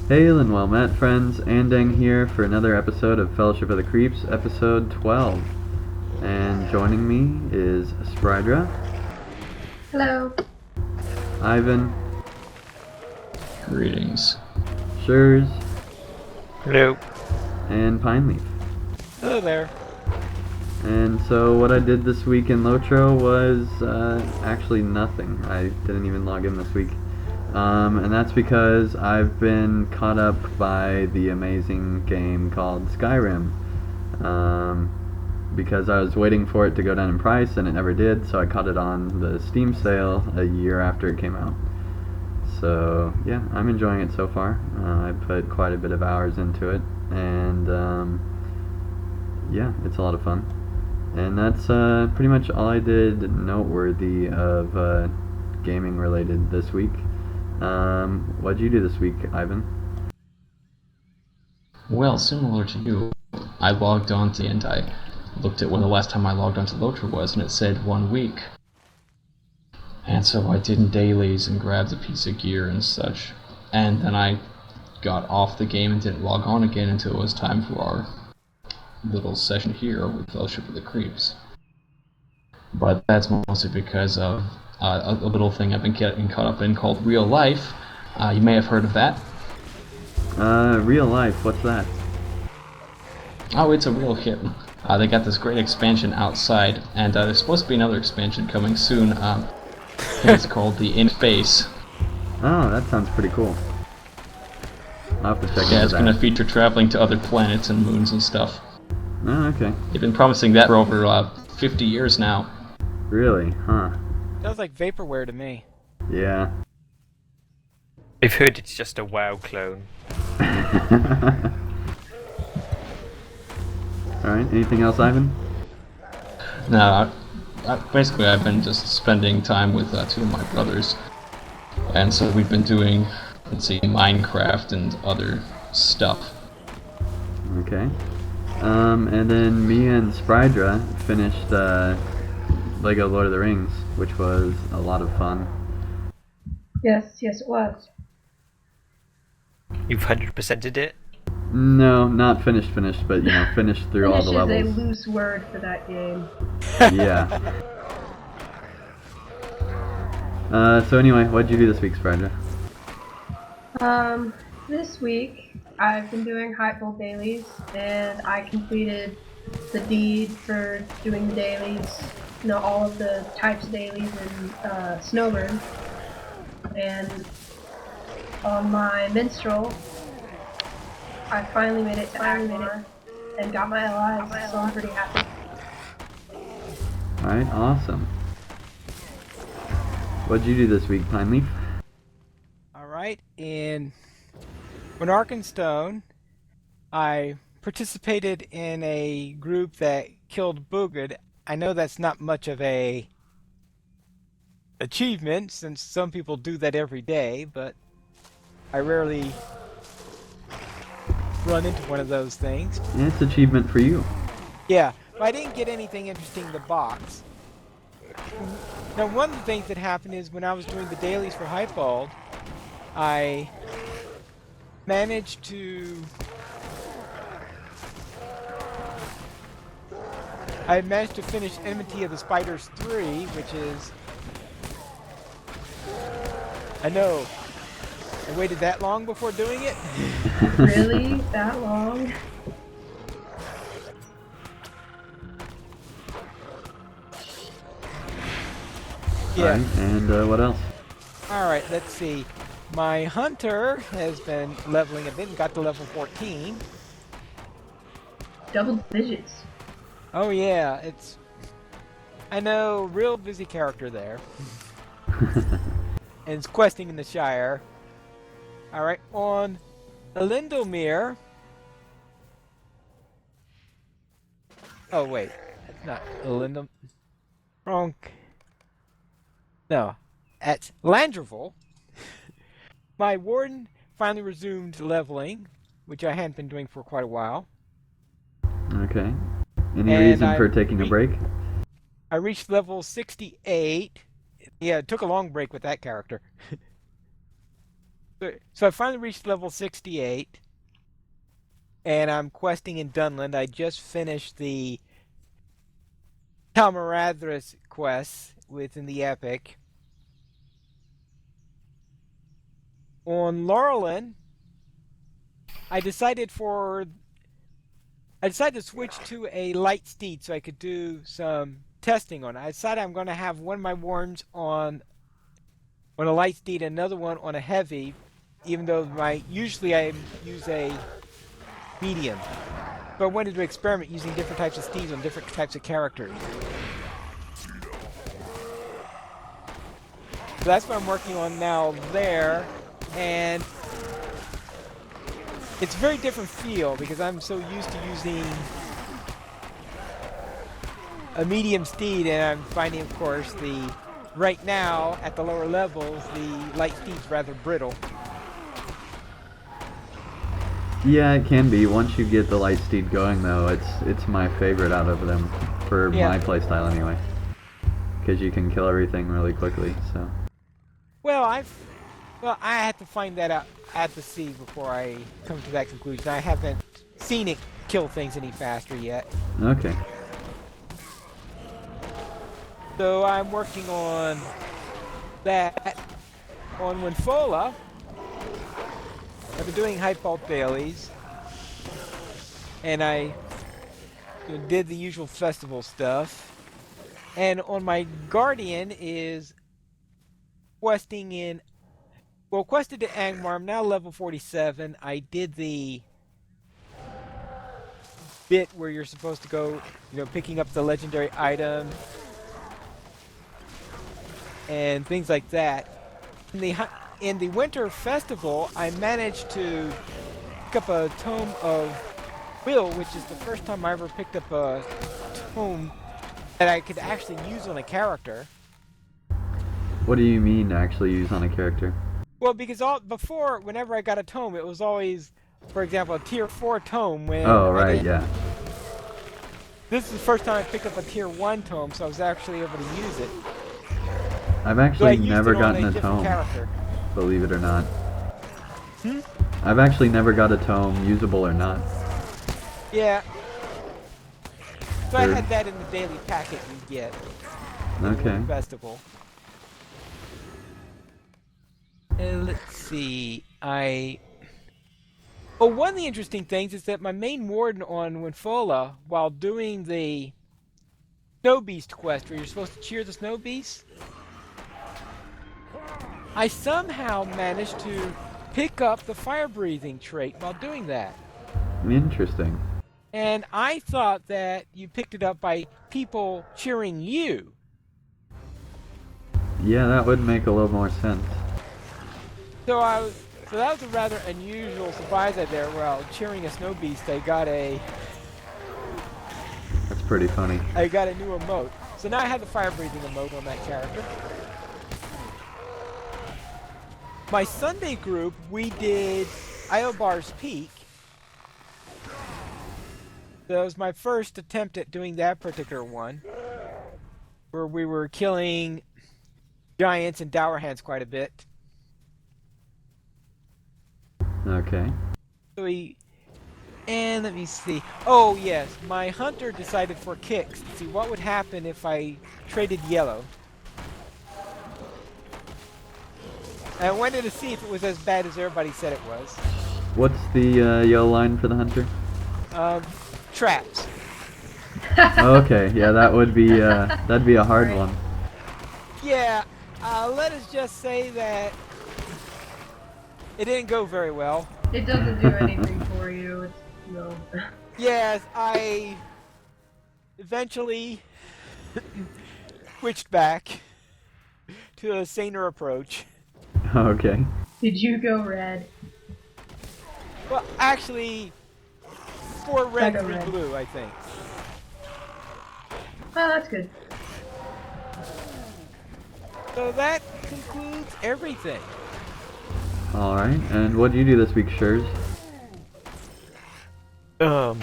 Hail and well met, friends. Andang here for another episode of Fellowship of the Creeps, episode 12. And joining me is Sprydra, Hello. Ivan, Greetings. Shurs, Hello. and Pineleaf. Hello there. And so what I did this week in LOTRO was actually nothing. I didn't even log in this week. And that's because I've been caught up by the amazing game called Skyrim. Because I was waiting for it to go down in price and it never did, so I caught it on the Steam sale a year after it came out. So yeah, I'm enjoying it so far. I put quite a bit of hours into it, and yeah, it's a lot of fun. And that's pretty much all I did noteworthy of gaming related this week. What'd you do this week, Ivan? Well, similar to you, I logged on to and I looked at when the last time I logged onto LOTRO was, and it said 1 week. And so I did dailies and grabbed a piece of gear and such. And then I got off the game and didn't log on again until it was time for our little session here with Fellowship of the Creeps. But that's mostly because of a little thing I've been getting caught up in called Real Life. You may have heard of that. Real life, what's that? Oh, it's a real hit. They got this great expansion outside, and there's supposed to be another expansion coming soon. I think it's called the In Space. Oh, that sounds pretty cool. I'll have to check Yeah, into it's that. going to feature traveling to other planets and moons and stuff. Oh, okay. They've been promising that for over 50 years now. Really? Huh. Sounds like vaporware to me. Yeah. I've heard it's just a WoW clone. Alright, anything else, Ivan? No, basically I've been just spending time with two of my brothers. And so we've been doing, Minecraft and other stuff. Okay. And then me and Sprydra finished Lego Lord of the Rings, which was a lot of fun. Yes, it was. You've 100%ed it? No, not finished, but finished through all the Finish levels. is a loose word for that game. Yeah. So anyway, what'd you do this week, Sprydra? This week I've been doing Hypeful dailies, and I completed the deed for doing the dailies. All of the types of dailies in Snowburn. And on my minstrel, I finally made it to Act and got my allies, so I'm pretty happy. Alright, awesome. What'd you do this week, Pineleaf? Alright, in Arkenstone, I participated in a group that killed Boogad. I know that's not much of a achievement, since some people do that every day, but I rarely run into one of those things. Yeah, it's achievement for you. Yeah, but I didn't get anything interesting in the box. Now, one of the things that happened is when I was doing the dailies for Hypebald, I managed to finish Enmity of the Spiders 3, which is... I know. I waited that long before doing it? Really? That long? Yeah. Alright, and what else? Alright, let's see. My hunter has been leveling a bit and got to level 14. Double digits. Oh yeah, it's... I know, real busy character there. And it's questing in the Shire. Alright, on Elindomir... Oh wait, it's not Elindom... Wrong... No, at Landrevel, my warden finally resumed leveling, which I hadn't been doing for quite a while. Okay. Any And reason for taking a break? I reached level 68. Yeah, it took a long break with that character. So I finally reached level 68, and I'm questing in Dunland. I just finished the Talmaradris quests within the Epic. On Laurelin, I decided to switch to a light steed so I could do some testing on it. I decided I'm going to have one of my warns on a light steed, another one on a heavy, even though usually I use a medium. So I wanted to experiment using different types of steeds on different types of characters. So that's what I'm working on now there, and it's a very different feel because I'm so used to using a medium steed, and I'm finding, of course, right now at the lower levels, the light steed's rather brittle. Yeah, it can be. Once you get the light steed going, though, it's my favorite out of them for my playstyle anyway. Because you can kill everything really quickly. So. Well, I had to find that out at the sea before I come to that conclusion. I haven't seen it kill things any faster yet. Okay. So I'm working on that. On Winfola, I've been doing Hype Vault dailies, and I did the usual festival stuff. And on my Guardian is quested to Angmar. I'm now level 47. I did the bit where you're supposed to go, picking up the legendary item and things like that. In the winter festival, I managed to pick up a tome of Will, which is the first time I ever picked up a tome that I could actually use on a character. What do you mean actually use on a character? Well, because before, whenever I got a tome, it was always, for example, a tier 4 tome. Oh, right, yeah. This is the first time I picked up a tier 1 tome, so I was actually able to use it. I've actually never gotten a a tome, character. believe it or not. I've actually never got a tome, usable or not. Yeah. So I had that in the daily packet you get. Okay. Festival. Let's see. One of the interesting things is that my main warden on Winfola, while doing the Snow Beast quest, where you're supposed to cheer the Snow Beast, I somehow managed to pick up the fire-breathing trait while doing that. Interesting. And I thought that you picked it up by people cheering you. Yeah, that would make a little more sense. So that was a rather unusual surprise there. While cheering a Snow Beast, I got a That's pretty funny. new emote. So now I have the fire-breathing emote on that character. My Sunday group, we did Iobar's Peak. That was my first attempt at doing that particular one, where we were killing giants and dour hands quite a bit. Okay. So and let me see. Oh yes, my hunter decided for kicks to see what would happen if I traded yellow. I wanted to see if it was as bad as everybody said it was. What's the yellow line for the hunter? Traps. Okay, yeah, that would be that'd be a hard one. Yeah, let us just say that it didn't go very well. It doesn't do anything for you. It's, no. Yes, I eventually switched back to a saner approach. Okay. Did you go red? Well, actually, 4 red, I go 3 red. blue, I think. Oh, that's good. So that concludes everything. Alright, and what do you do this week, Shurs? Well,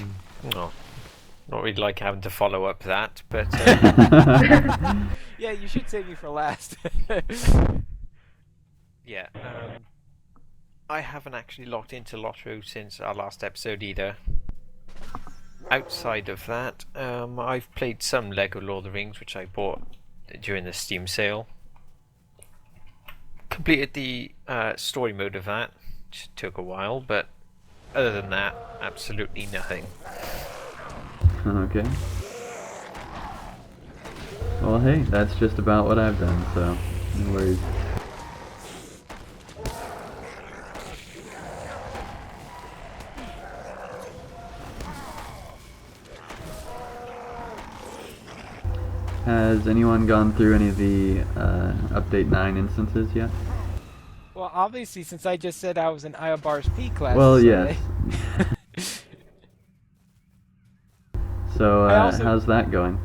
not really like having to follow up that, but Yeah, you should save me for last. yeah. I haven't actually logged into LOTRO since our last episode either. Outside of that, I've played some Lego Lord of the Rings, which I bought during the Steam sale. Completed the story mode of that, which took a while, but other than that, absolutely nothing. Okay. Well, hey, that's just about what I've done, so no worries. Has anyone gone through any of the Update 9 instances yet? Well, obviously, since I just said I was in Iobar's P class. Well, yes. So, how's that going?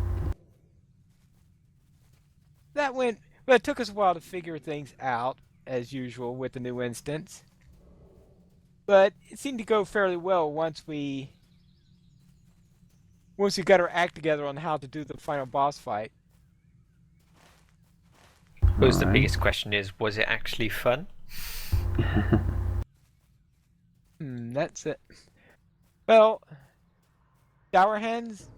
That went. Well, it took us a while to figure things out, as usual, with the new instance. But it seemed to go fairly well once we got our act together on how to do the final boss fight. I suppose the Alright. biggest question is, was it actually fun? That's it. Well, Dower Hands.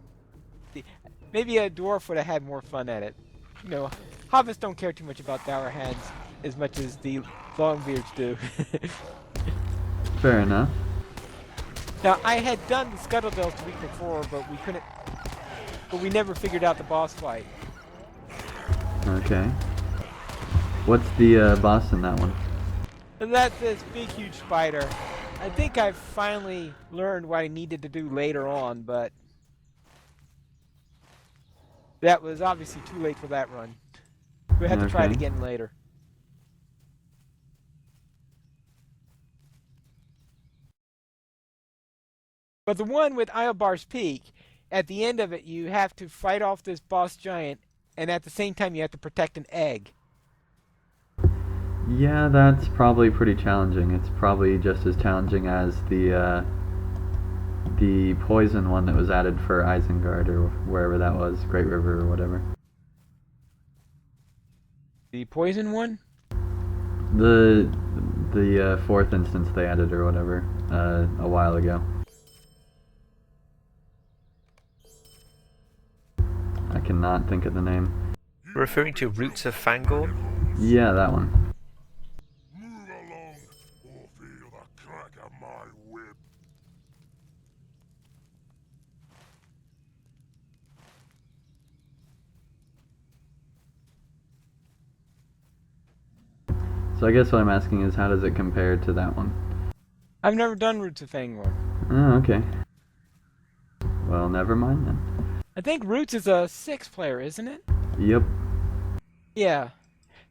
Maybe a dwarf would have had more fun at it. You know, hobbits don't care too much about Dower Hands as much as the Longbeards do. Fair enough. Now, I had done the Scuttledells the week before, but we couldn't. But we never figured out the boss fight. Okay. What's the boss in that one? And that's this big, huge spider. I think I finally learned what I needed to do later on, but that was obviously too late for that run. We had to try it Okay. again later. But the one with Iobar's Peak, at the end of it, you have to fight off this boss giant, and at the same time, you have to protect an egg. Yeah, that's probably pretty challenging. It's probably just as challenging as the poison one that was added for Isengard or wherever that was, Great River or whatever. The poison one? The fourth instance they added or whatever a while ago. I cannot think of the name. Referring to Roots of Fangorn? Yeah, that one. Move along, or feel the crack of my whip. So I guess what I'm asking is, how does it compare to that one? I've never done Roots of Fangorn. Oh, okay. Well, never mind then. I think Roots is a 6-player, isn't it? Yep. Yeah.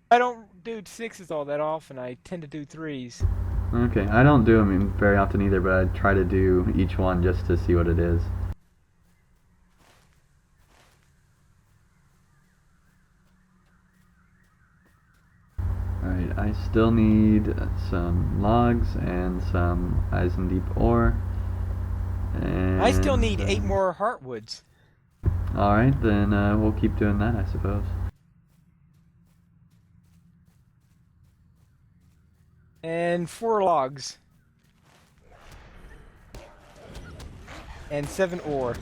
I don't do 6s all that often. I tend to do 3s. Okay, I don't do them very often either, but I try to do each one just to see what it is. Alright, I still need some logs and some Eisendeep ore. And I still need 8 more Heartwoods. Alright, then we'll keep doing that, I suppose. And 4 logs. And 7 ore.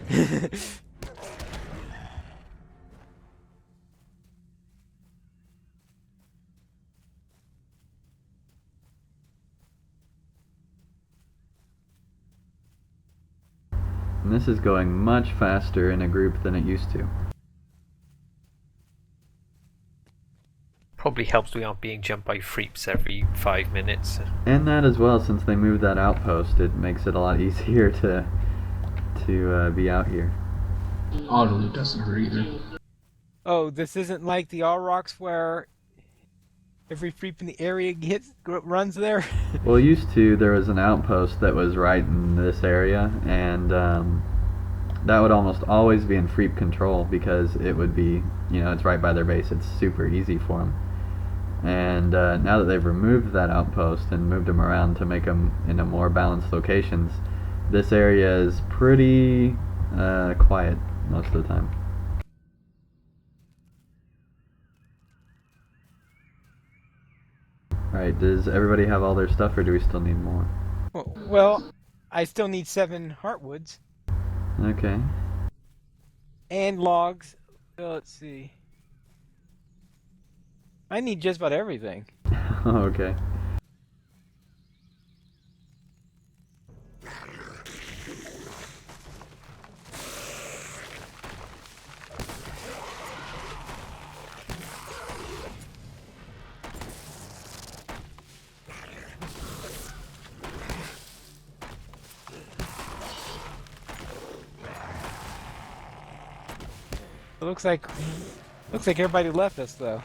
And this is going much faster in a group than it used to. Probably helps we aren't being jumped by freeps every 5 minutes. And that as well, since they moved that outpost, it makes it a lot easier to be out here. Auto loot doesn't hurt either. Oh, this isn't like the All Rocks where every freep in the area runs there? Well, used to, there was an outpost that was right in this area, and that would almost always be in freep control because it would be, it's right by their base. It's super easy for them. And now that they've removed that outpost and moved them around to make them into more balanced locations, this area is pretty quiet most of the time. Alright, does everybody have all their stuff, or do we still need more? Well, I still need 7 heartwoods Okay. and logs. Let's see. I need just about everything. Okay. It looks like everybody left us though.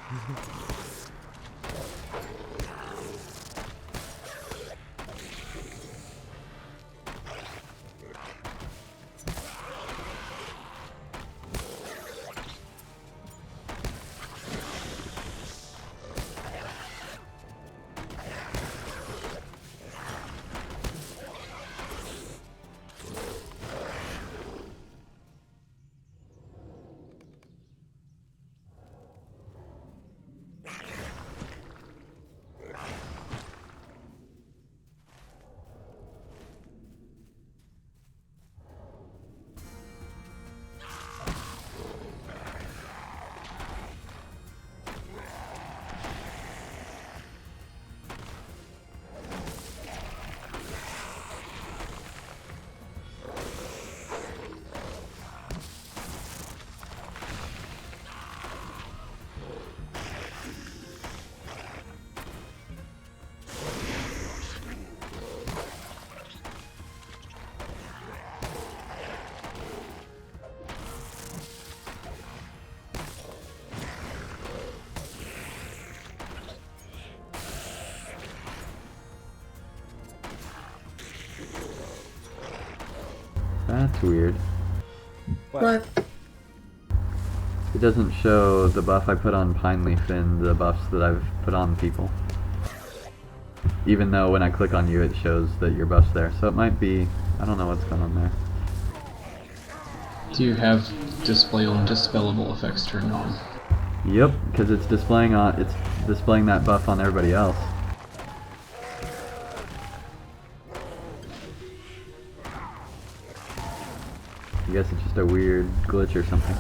That's weird. What? It doesn't show the buff I put on Pine Leaf and the buffs that I've put on people. Even though when I click on you it shows that your buff's there. So it might be, I don't know what's going on there. Do you have display on dispellable effects turned on? Yep, because it's displaying that buff on everybody else. I guess it's just a weird glitch or something.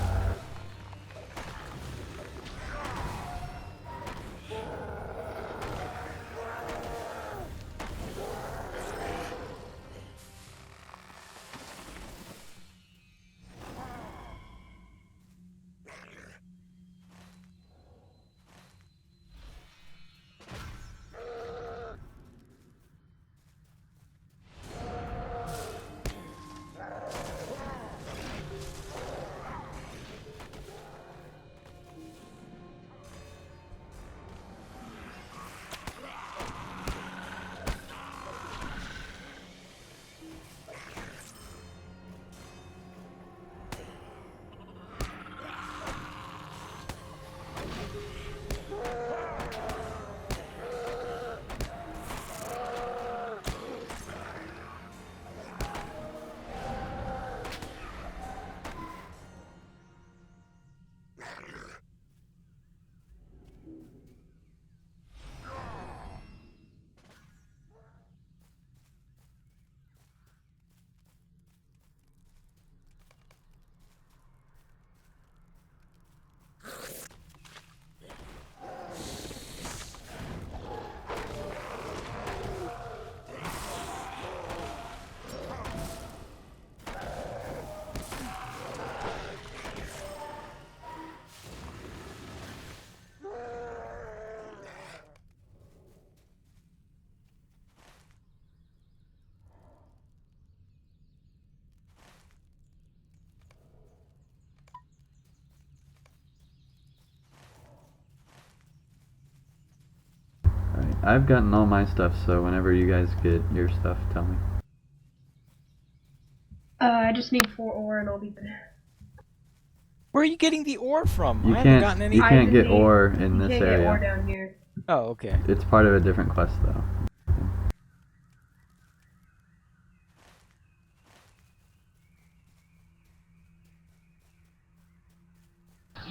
Alright, I've gotten all my stuff, so whenever you guys get your stuff, tell me. I just need 4 ore and I'll be good. Where are you getting the ore from? You I haven't gotten any. you can't get ore in You this can't area. get ore down here. Oh, okay. It's part of a different quest though.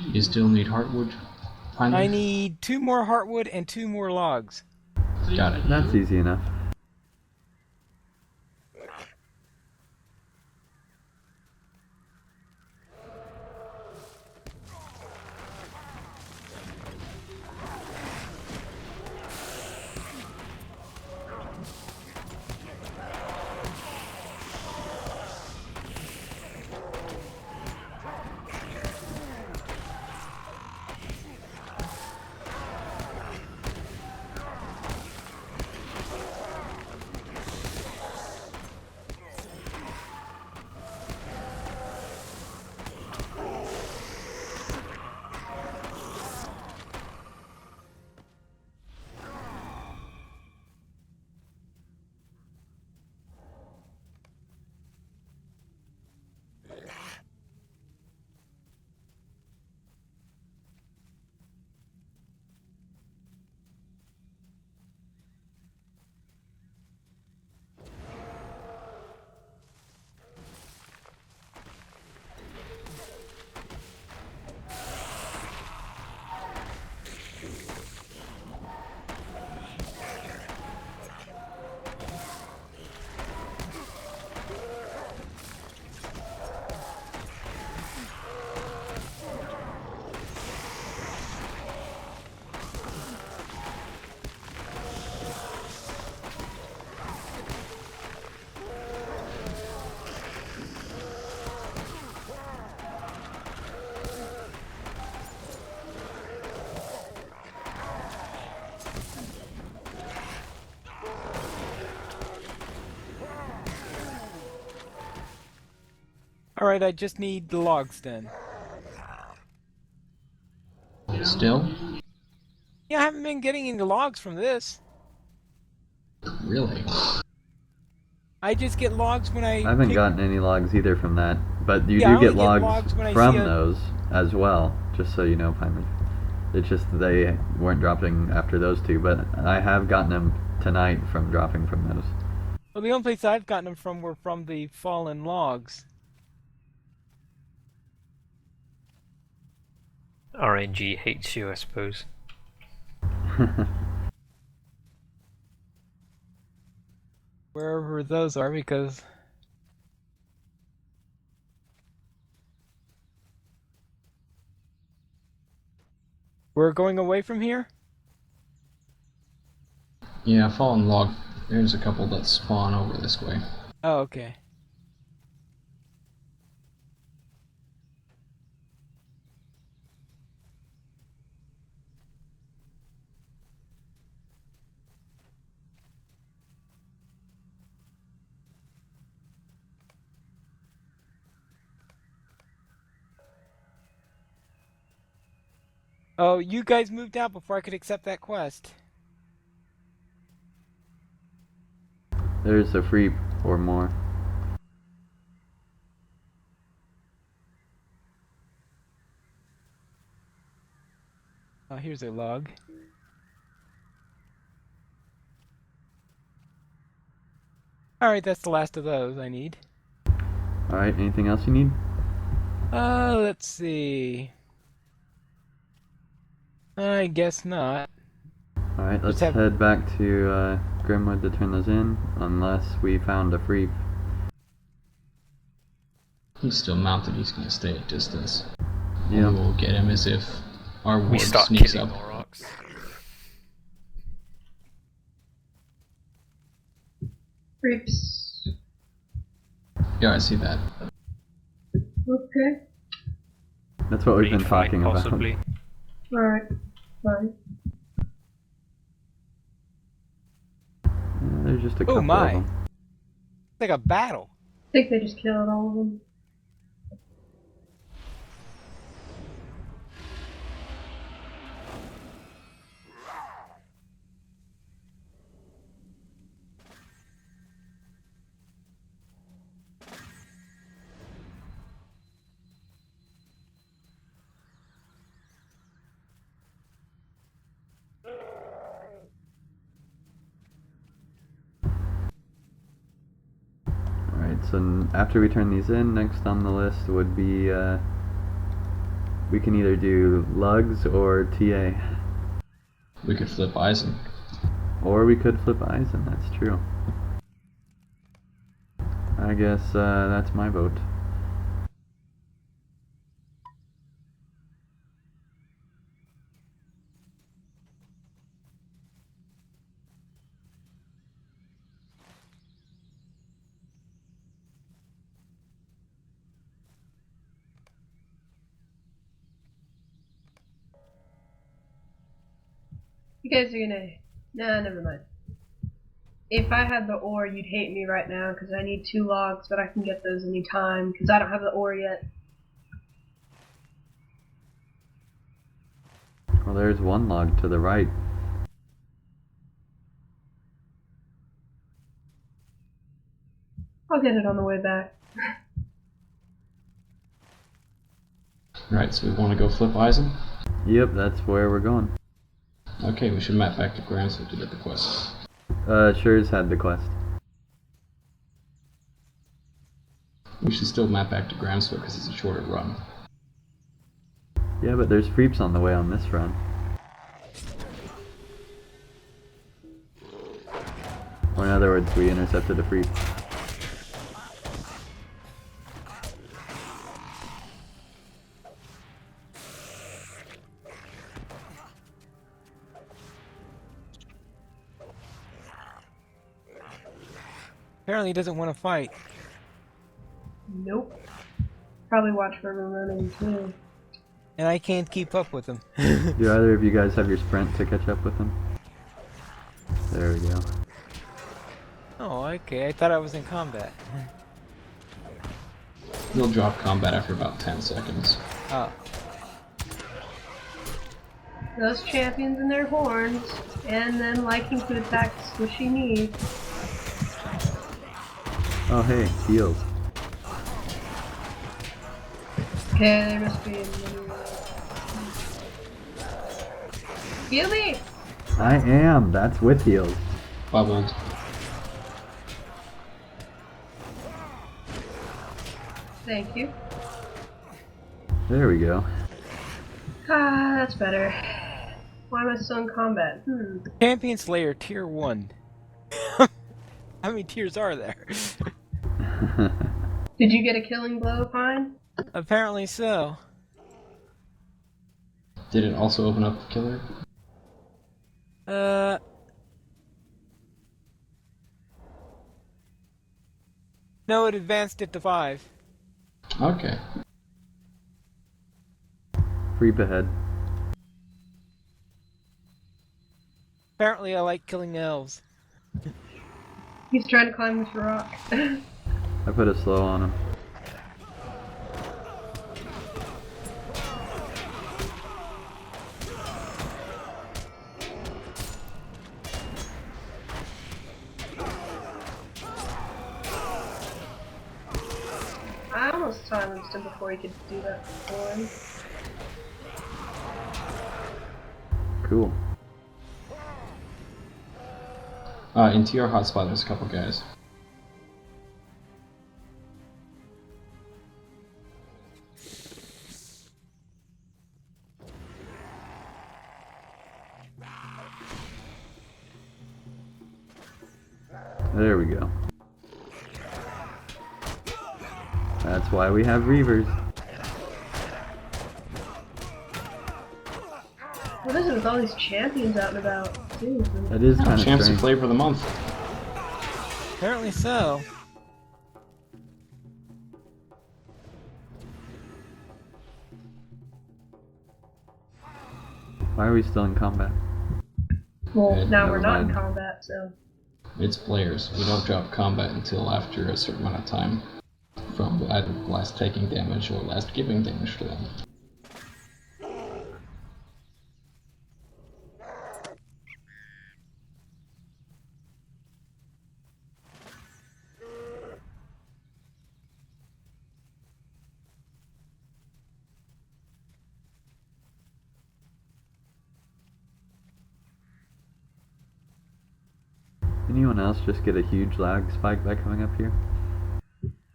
You still need heartwood? I need 2 more heartwood and 2 more logs. Got it. That's easy enough. Alright, I just need the logs then. Still? Yeah, I haven't been getting any logs from this. Really? I just get logs when I haven't pick... gotten any logs either from that, but you Yeah, I do get only get logs logs when I from see a- those as well, just so you know, Pimer. It's just they weren't dropping after those two, but I have gotten them tonight from dropping from those. Well, the only place I've gotten them from were from the fallen logs. RNG hates you, I suppose. Wherever those are, because... We're going away from here? Yeah, fallen log. There's a couple that spawn over this way. Oh, okay. Oh, you guys moved out before I could accept that quest. There's a free or more. Oh, here's a log. Alright, that's the last of those I need. Alright, anything else you need? Let's see. I guess not. Alright, let's have- head back to Grimwood to turn those in, unless we found a free. He's still mounted, he's gonna stay at distance. Yeah. We will get him as if our We ward start sneaks killing up. Aurochs. Creeps. Yeah, I see that. Okay. That's what we've been Reed fight, talking about. possibly. Alright. Fine. There's just a Oh couple my. of them. It's like a battle. I think they just killed all of them. Alright, so after we turn these in, next on the list would be, we can either do lugs or TA. We could flip Eisen. Or we could flip Eisen, that's true. I guess that's my vote. You guys are gonna... Nah, never mind. If I had the ore, you'd hate me right now because I need 2 logs, but I can get those anytime because I don't have the ore yet. Well, there's 1 log to the right. I'll get it on the way back. Right, so we want to go flip Eisen? Yep, that's where we're going. Okay, we should map back to Granswood to get the quest. Sure's had the quest. We should still map back to Granswood because it's a shorter run. Yeah, but there's Freeps on the way on this run. Or in other words, we intercepted a Freep. Apparently he doesn't want to fight. Nope. Probably watch for him running too. And I can't keep up with him. Do either of you guys have your sprint to catch up with him? There we go. Oh, okay. I thought I was in combat. He'll drop combat after about 10 seconds. Oh. Those champions and their horns, and then liking to attack squishy knees. Oh hey, heals. Okay, there must be a Heal me! I am, that's with heals. Bubbled. Thank you. There we go. Ah, that's better. Why am I still in combat? Champion Slayer Tier 1. How many tiers are there? Did you get a killing blow, Pine? Apparently so. Did it also open up the killer? No, it advanced it to 5. Okay. Freep ahead. Apparently I like killing elves. He's trying to climb this rock. I put a slow on him. I almost silenced him before he could do that one. Cool. In TR hotspot, there's a couple guys. There we go. That's why we have Reavers. What is it with all these champions out and about? Jeez. That is kind of Champs to strange. flavor of the month. Apparently so. Why are we still in combat? Well, Yeah, now never we're not in mind. combat, so. It's players. We don't drop combat until after a certain amount of time from either last taking damage or last giving damage to them. Anyone else just get a huge lag spike by coming up here?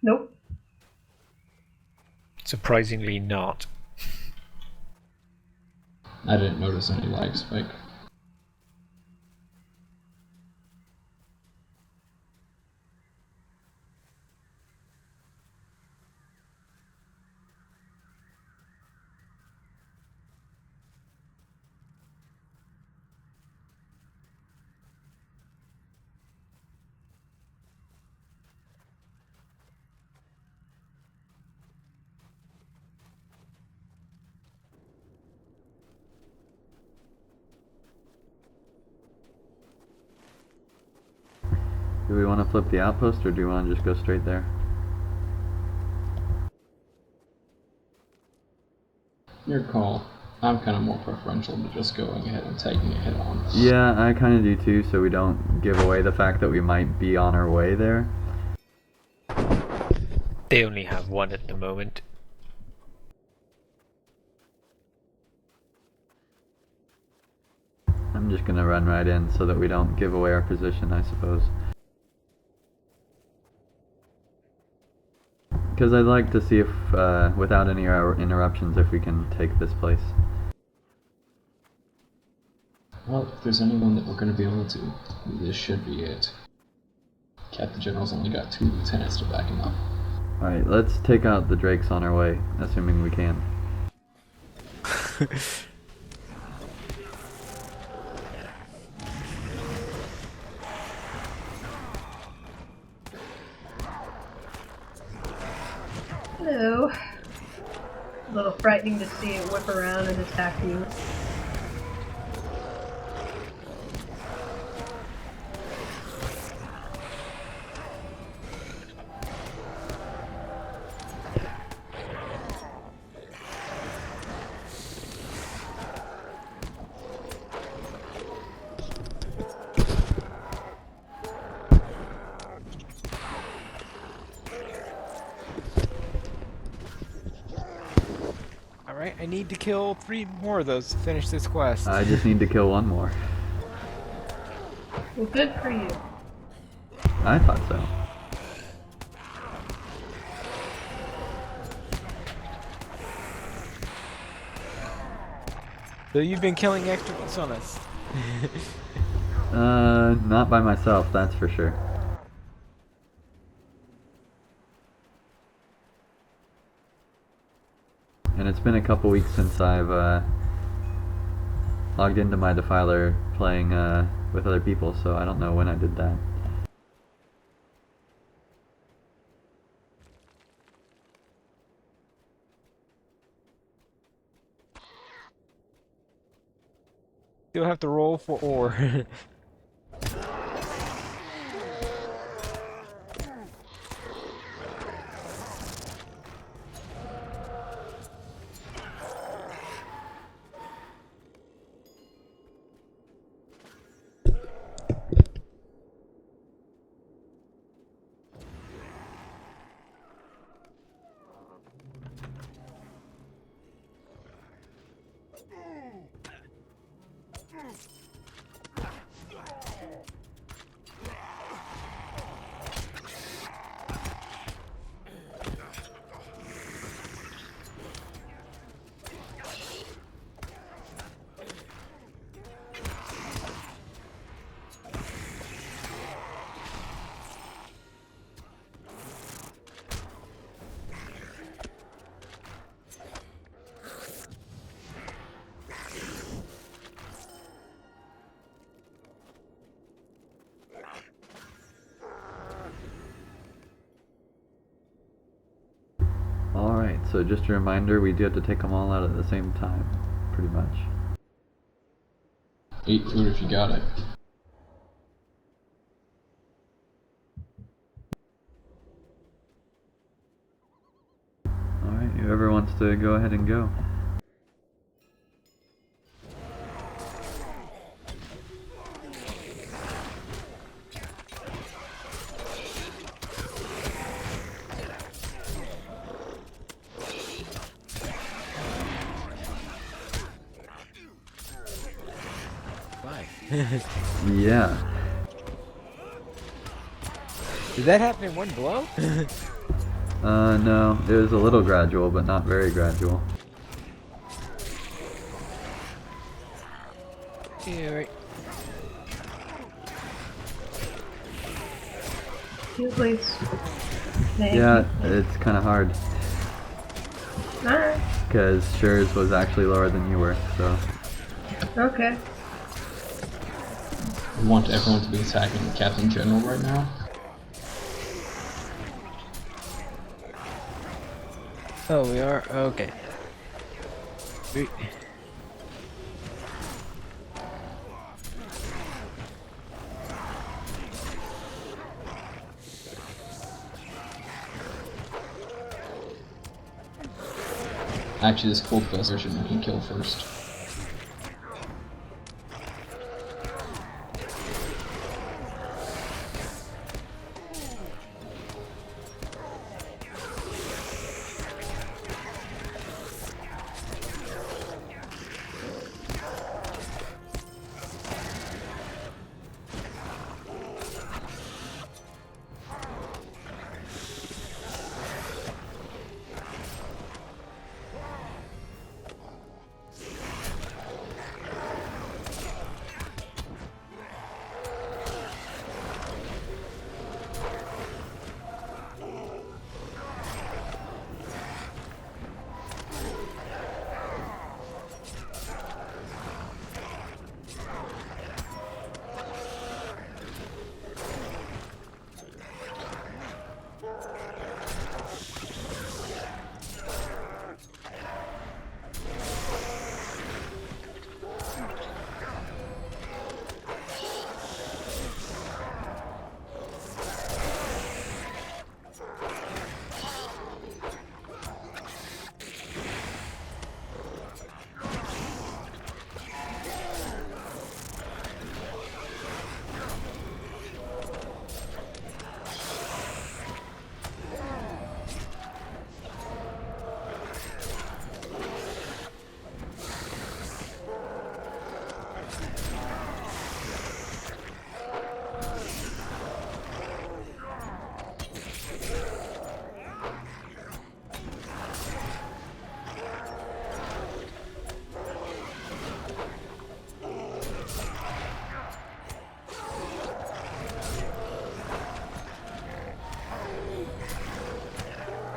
Nope. Surprisingly not. I didn't notice any lag spike. Do we want to flip the outpost, or do you want to just go straight there? Your call. I'm kind of more preferential to just going ahead and taking it head on. Yeah, I kind of do too, so we don't give away the fact that we might be on our way there. They only have one at the moment. I'm just gonna run right in so that we don't give away our position, I suppose. Because I'd like to see if, without any interruptions, if we can take this place. Well, if there's anyone that we're going to be able to, this should be it. Captain General's only got 2 lieutenants to back him up. Alright, let's take out the Drakes on our way, assuming we can. Hello. A little frightening to see it whip around and attack you. Alright, I need to kill 3 more of those to finish this quest. I just need to kill one more. Well, good for you. I thought so. So you've been killing extra on us. Not by myself, that's for sure. And it's been a couple weeks since I've logged into my Defiler playing with other people, so I don't know when I did that. You'll have to roll for ore. Alright, so just a reminder, we do have to take them all out at the same time, pretty much. Eat food if you got it. Alright, whoever wants to go ahead and go. Yeah. Did that happen in one blow? No, it was a little gradual, but not very gradual. Yeah, right. Heal, please. Thank Yeah, you. it's kind of hard, Alright. because Shurs was actually lower than you were, so... Okay. We want everyone to be attacking the Captain General right now. Oh, we are? Okay. Sweet. Actually, this cold vest version you can kill first.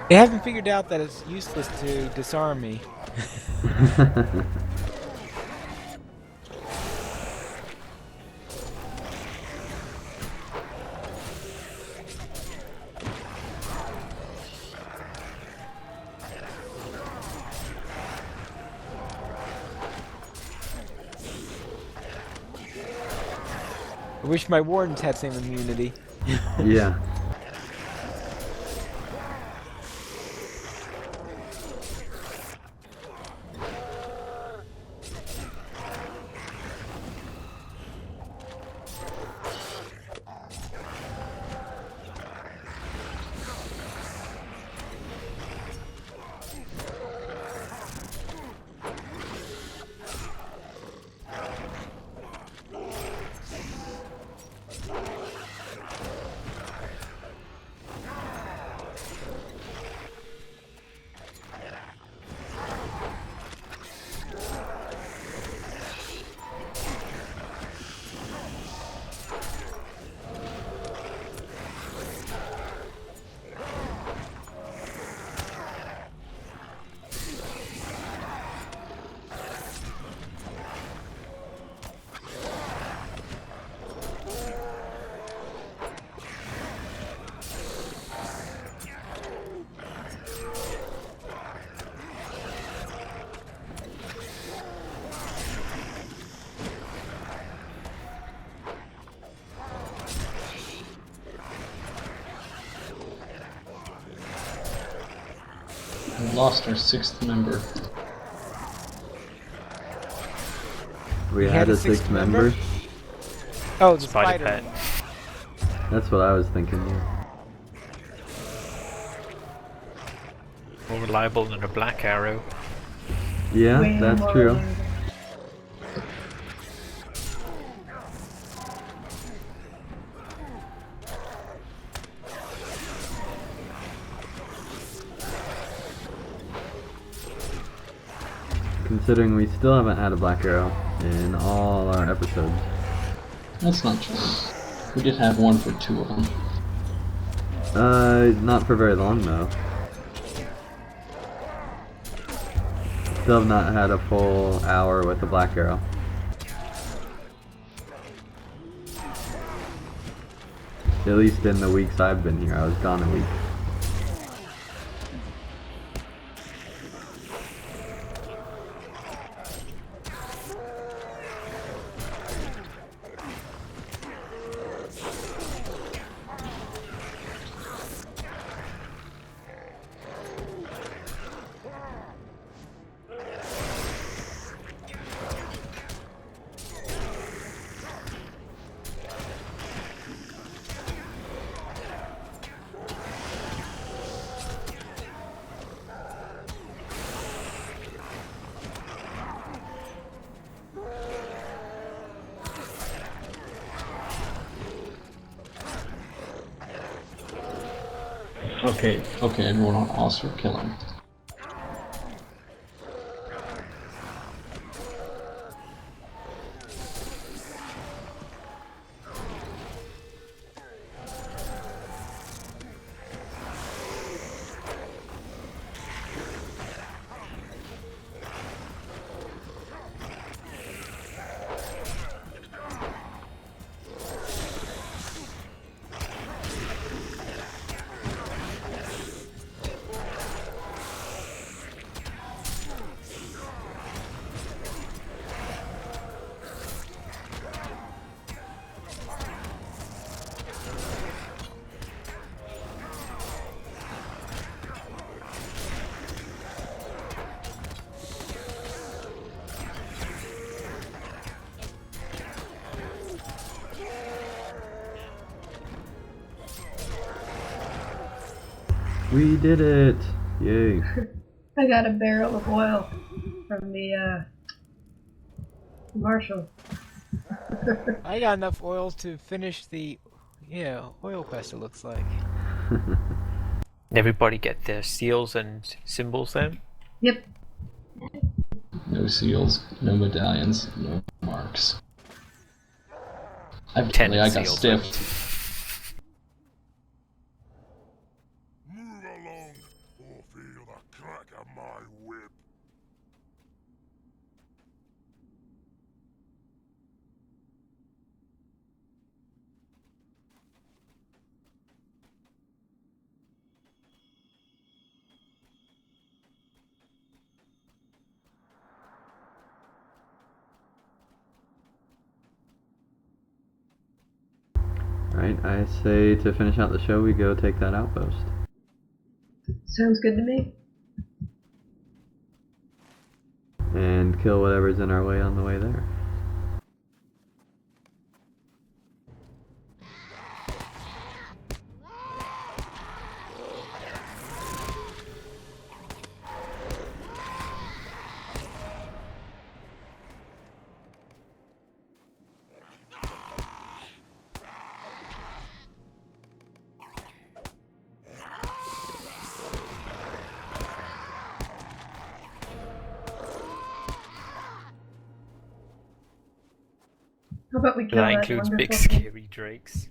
They haven't figured out that it's useless to disarm me. I wish my wardens had same immunity. Yeah. We lost our 6th member. We had a sixth member? Oh, the Spider spider. pet. That's what I was thinking, yeah. More reliable than a black arrow. Yeah, Way that's more true. reliable. Considering we still haven't had a black arrow in all our episodes. That's not true. We did have one for 2 of them. Not for very long though. Still have not had a full hour with a black arrow. At least in the weeks I've been here. I was gone a week. Okay, everyone on Oscar, kill him. We did it! Yay. I got a barrel of oil from the Marshal. I got enough oil to finish the, oil quest, it looks like. Everybody get their seals and symbols then? Yep. No seals, no medallions, no marks. I 10 got seals. stiffed. Move along, or feel the crack of my whip. Right, I say to finish out the show, we go take that outpost. Sounds good to me. And kill whatever's in our way on the way there. How about we kill That that includes big wonderful thing? scary drakes.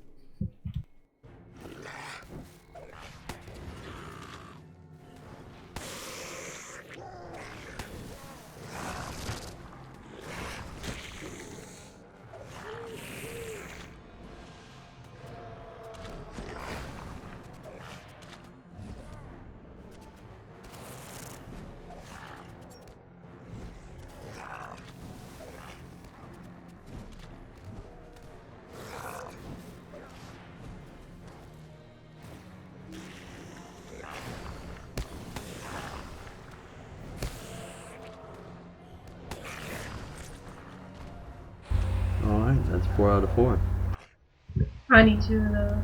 Alright, that's 4 out of 4. I need 2 of those.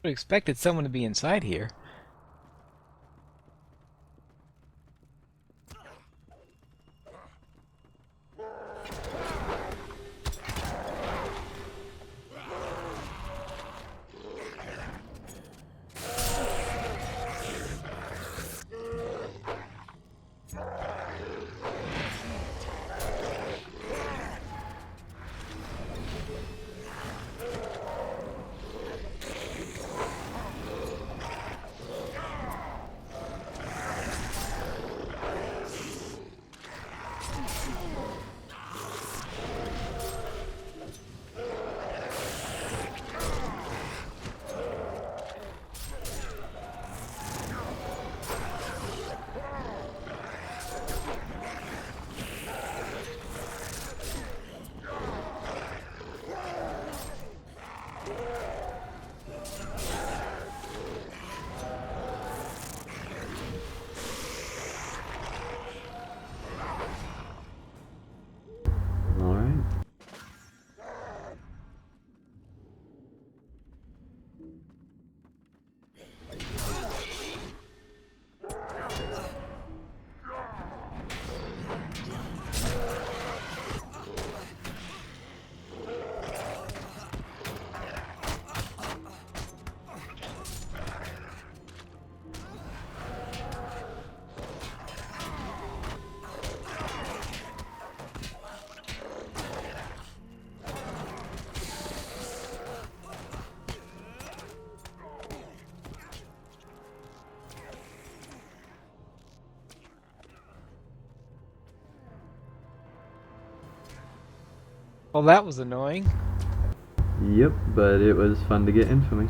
would have expected someone to be inside here. Alright. Well, that was annoying. Yep, but it was fun to get infamy.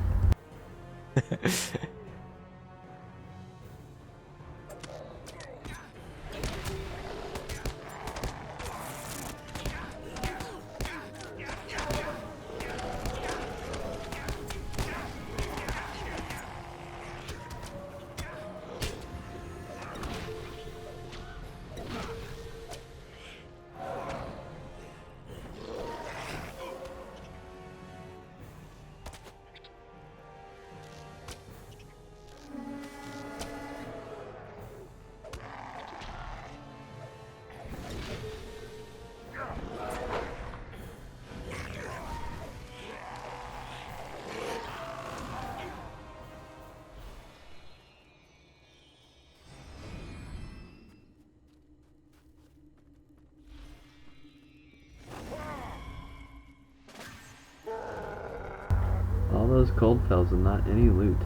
All those cold fells and not any loot.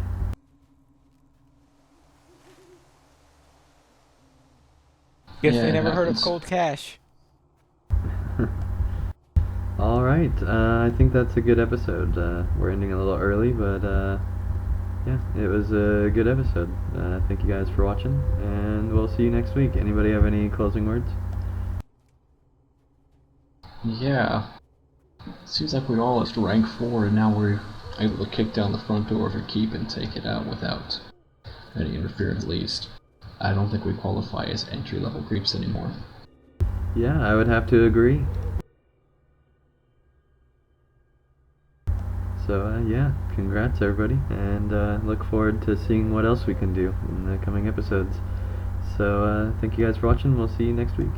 Guess Yeah, they it never heard of happens. cold cash. Alright, I think that's a good episode. We're ending a little early, but yeah, it was a good episode. Thank you guys for watching, and we'll see you next week. Anybody have any closing words? Yeah. Seems like we all left rank 4 and now we're able to kick down the front door of a keep and take it out without any interference at least. I don't think we qualify as entry-level creeps anymore. Yeah, I would have to agree. So yeah, congrats everybody, and look forward to seeing what else we can do in the coming episodes. So thank you guys for watching. We'll see you next week.